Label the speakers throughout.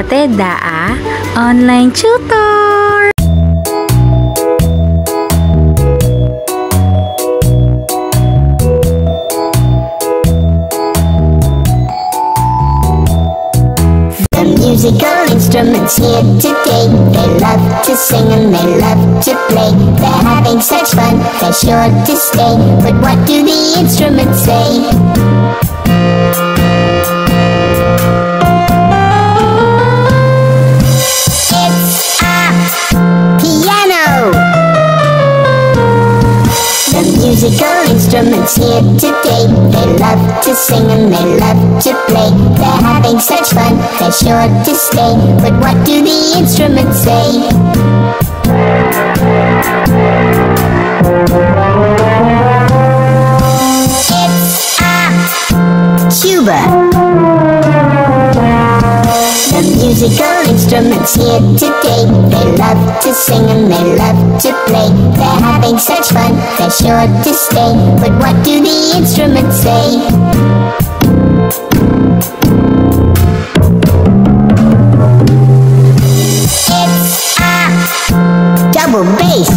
Speaker 1: Ate Daa Online Tutor!
Speaker 2: The musical instruments here today, they love to sing and they love to play. They're having such fun, they're sure to stay. But what do the instruments say? Musical instruments here today, they love to sing and they love to play. They're having such fun, they're sure to stay. But what do the instruments say? It's a tuba. The musical instruments here today, they love to sing and they love to play. They're having such fun, they're sure to stay. But what do the instruments say? It's a double bass.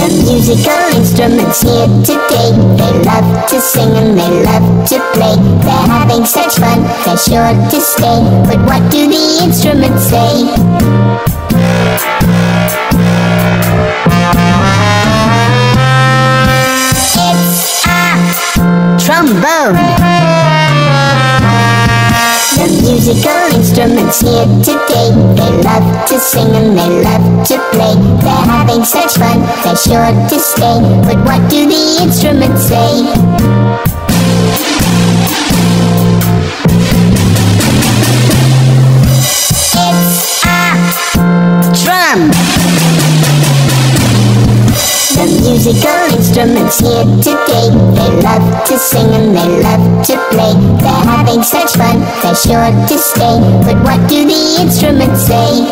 Speaker 2: The musical instruments here today, they love to sing and they love to play. They're having such fun, they're sure to stay. But what do the instruments say? It's a trombone. The musical instruments here today, they love to sing and they love to play. They're having such fun, they're sure to stay. But what do the instruments say? It's a drum. The musical instruments here today, they love to sing and they love to play. They're having such fun, they're sure to stay. But what do the instruments say?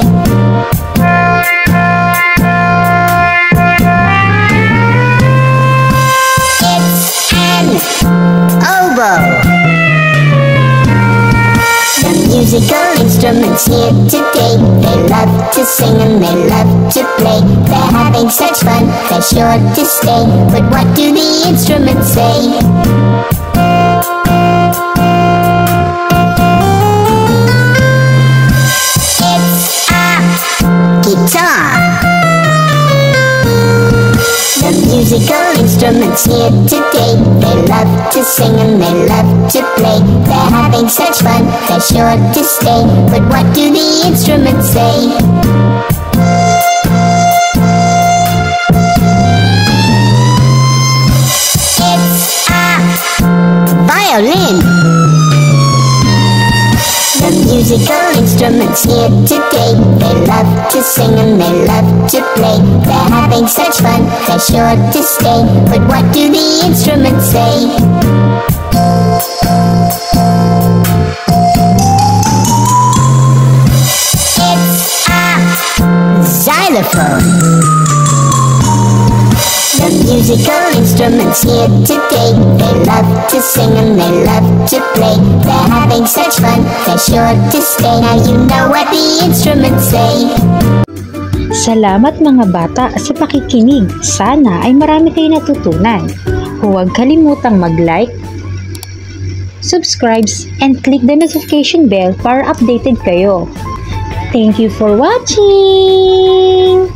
Speaker 2: It's an oboe. The musical instruments here today, they love to sing and they love to play. They're having such fun, they're sure to stay. But what do the instruments say? It's a guitar. The musical instruments here today, they love to sing and they love to play. They're having such fun, they're sure to stay. But what do the instruments say? It's a violin. The musical instruments here today, they love to sing and they love to play. They're having such fun, they're sure to stay. But what do the instruments say? It's a xylophone. The musical instruments here today, they love to sing and they love to play. They're having such fun, they're sure to stay. Now you know what the instruments say.
Speaker 3: Salamat mga bata sa pakikinig. Sana ay marami kayo natutunan. Huwag kalimutang mag-like, subscribe, and click the notification bell para updated kayo. Thank you for watching!